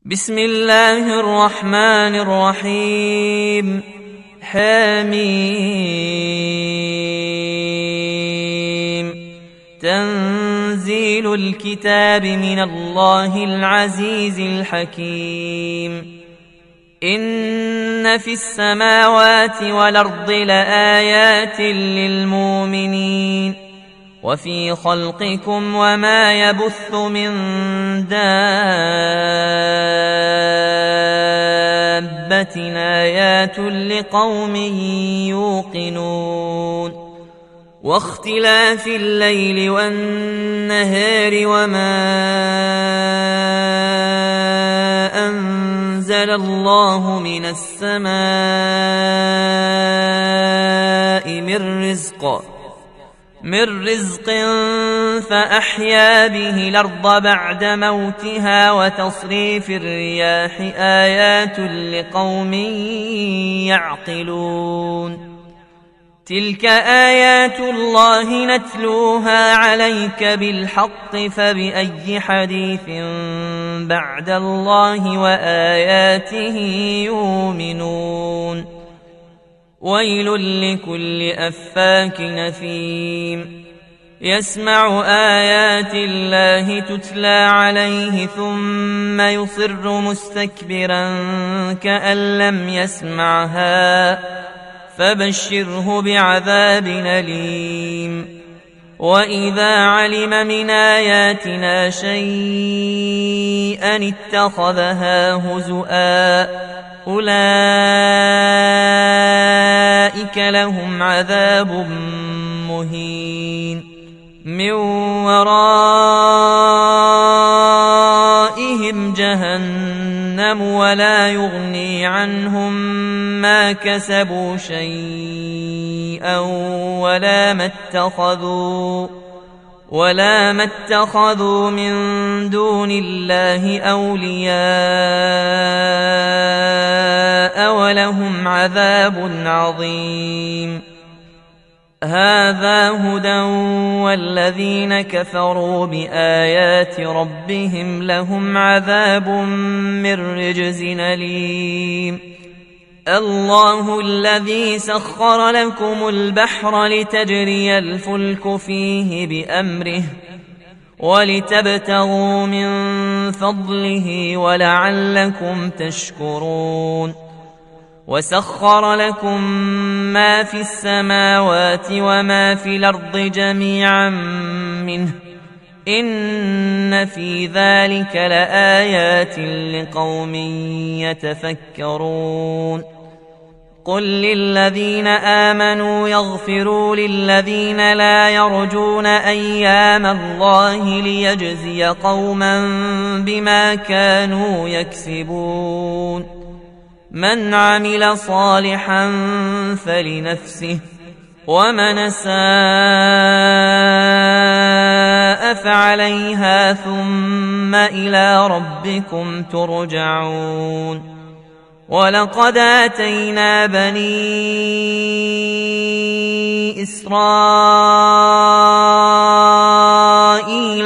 بسم الله الرحمن الرحيم. حميم. تنزيل الكتاب من الله العزيز الحكيم. إن في السماوات والأرض لآيات للمؤمنين وفي خلقكم وما يبث من دابة آيات لقوم يوقنون. واختلاف الليل والنهار وما أنزل الله من السماء من رزق فأحيا به الأرض بعد موتها وتصريف الرياح آيات لقوم يعقلون. تلك آيات الله نتلوها عليك بالحق فبأي حديث بعد الله وآياته يؤمنون. ويل لكل أفاك أثيم يسمع آيات الله تتلى عليه ثم يصر مستكبرا كأن لم يسمعها فبشره بعذاب أليم. وإذا علم من آياتنا شيئا اتخذها هزؤا أولئك لهم عذاب مهين من ورائهم جهنم ولا يغني عنهم ما كسبوا شيئا ولا ما اتخذوا من دون الله أولياء ولهم عذاب عظيم. هذا هدى والذين كفروا بآيات ربهم لهم عذاب من رجز أليم. الله الذي سخر لكم البحر لتجري الفلك فيه بأمره ولتبتغوا من فضله ولعلكم تشكرون. وسخر لكم ما في السماوات وما في الأرض جميعا منه إن في ذلك لآيات لقوم يتفكرون. قل للذين آمنوا يغفروا للذين لا يرجون أيام الله ليجزي قوما بما كانوا يكسبون. من عمل صالحا فلنفسه ومن أساء فعليها ثم إلى ربكم ترجعون. ولقد آتينا بني إسرائيل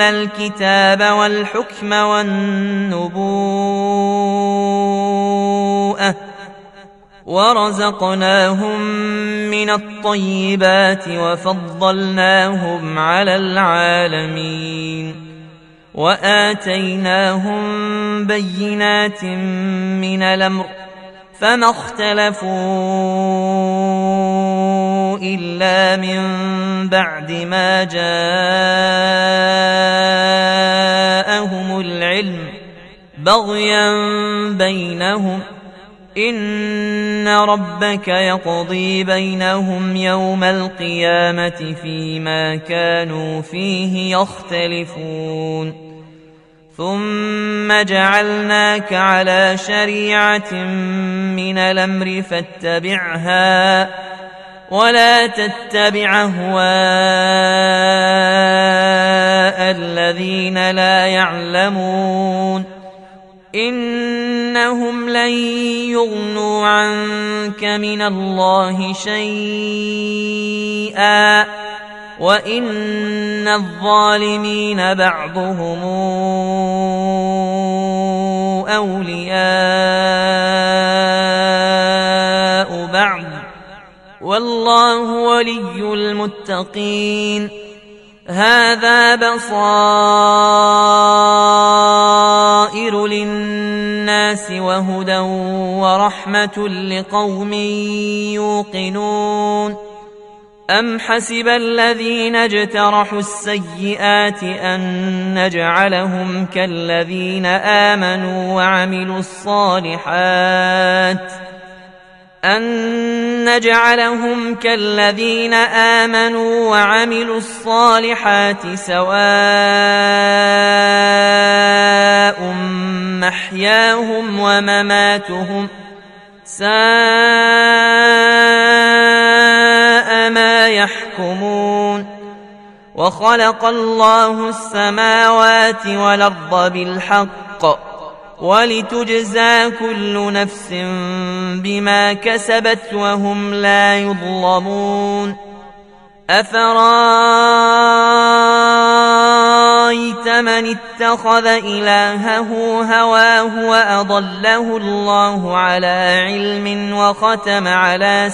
الكتاب والحكم والنبوءة ورزقناهم من الطيبات وفضلناهم على العالمين وآتيناهم بينات من الأمر فما اختلفوا إلا من بعد ما جاءهم العلم بغيا بينهم إن ربك يقضي بينهم يوم القيامة فيما كانوا فيه يختلفون. ثم جعلناك على شريعة من الأمر فاتبعها ولا تتبع أهواء الذين لا يعلمون إنهم لن يغنوا عنك من الله شيئا وإن الظالمين بعضهم أولياء بعض والله ولي المتقين. هذا بصائر للناس وهدى ورحمة لقوم يوقنون. أم حسب الذين اجترحوا السيئات أن نجعلهم كالذين آمنوا وعملوا الصالحات سواء محياهم ومماتهم ساء ما يحكمون. وخلق الله السماوات والأرض بالحق ولتجزى كل نفس بما كسبت وهم لا يظلمون. أفرأيت من اتخذ إلهه هواه وأضله الله على علم وختم على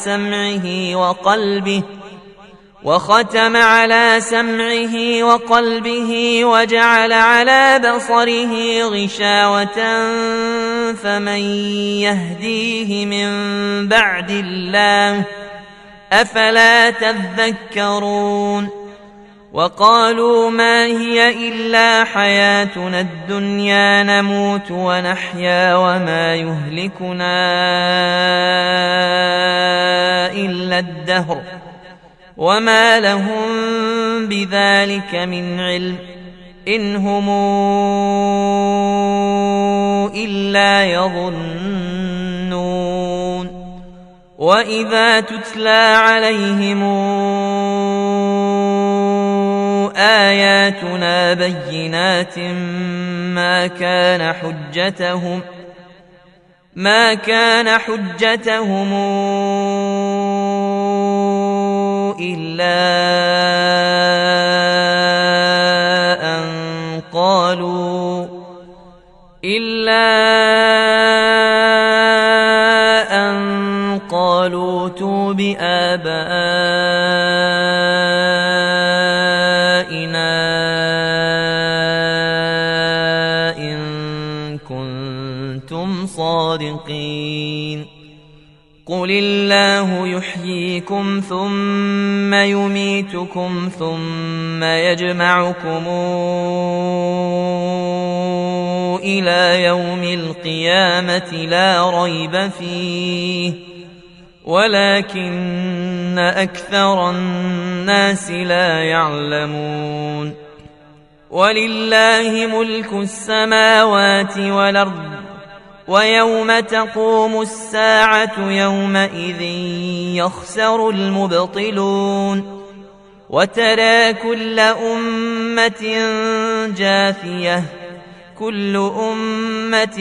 سمعه وقلبه وجعل على بصره غشاوة فمن يهديه من بعد الله أفلا تذكرون. وقالوا ما هي إلا حياتنا الدنيا نموت ونحيا وما يهلكنا إلا الدهر وما لهم بذلك من علم إن هم إلا يظنون. وإذا تتلى عليهم آياتنا بينات ما كان حجتهم إلا أن قالوا ائتوا بآبائنا إن كنتم صادقين. قل الله يحييكم ثم يميتكم ثم يجمعكم إلى يوم القيامة لا ريب فيه ولكن أكثر الناس لا يعلمون. ولله ملك السماوات والأرض ويوم تقوم الساعة يومئذ يخسر المبطلون. وترى كل أمة جاثية كل أمة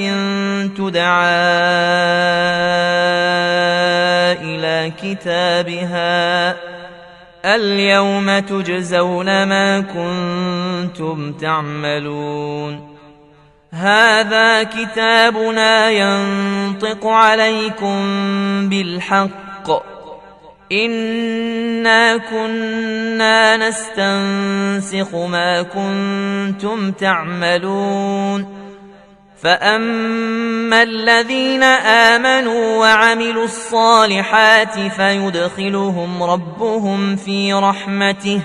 تدعى إلى كتابها اليوم تجزون ما كنتم تعملون. هذا كتابنا ينطق عليكم بالحق إنا كنا نستنسخ ما كنتم تعملون. فأما الذين آمنوا وعملوا الصالحات فيدخلهم ربهم في رحمته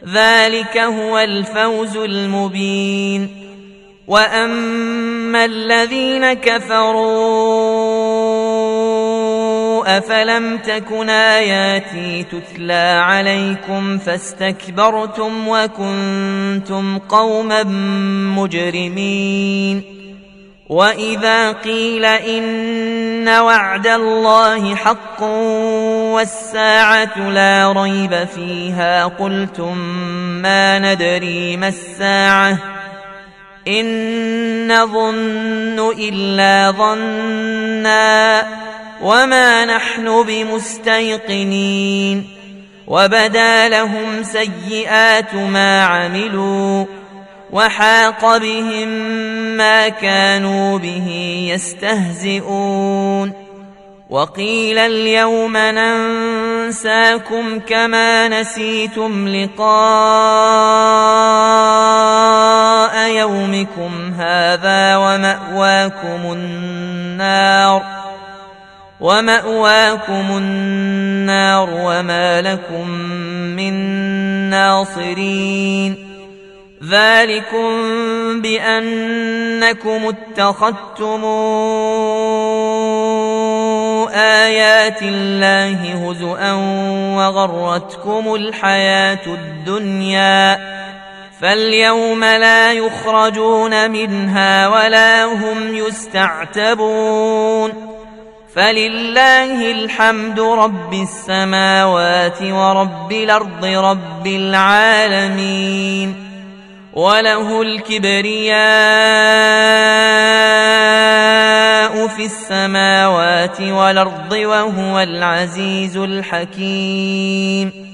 ذلك هو الفوز المبين. وأما الذين كفروا أفلم تكن آياتي تتلى عليكم فاستكبرتم وكنتم قوما مجرمين. وإذا قيل إن وعد الله حق والساعة لا ريب فيها قلتم ما ندري ما الساعة إن نظن إلا ظنا وما نحن بمستيقنين. وبدا لهم سيئات ما عملوا وحاق بهم ما كانوا به يستهزئون وقيل اليوم ننساكم كما نسيتم لقاء يومكم هذا ومأواكم النار وما لكم من ناصرين ذلكم بأنكم اتخذتم آيات الله هزؤا وغرتكم الحياة الدنيا فاليوم لا يخرجون منها ولا هم يستعتبون فلله الحمد رب السماوات ورب الأرض رب العالمين وله الكبرياء في السماوات والأرض وهو العزيز الحكيم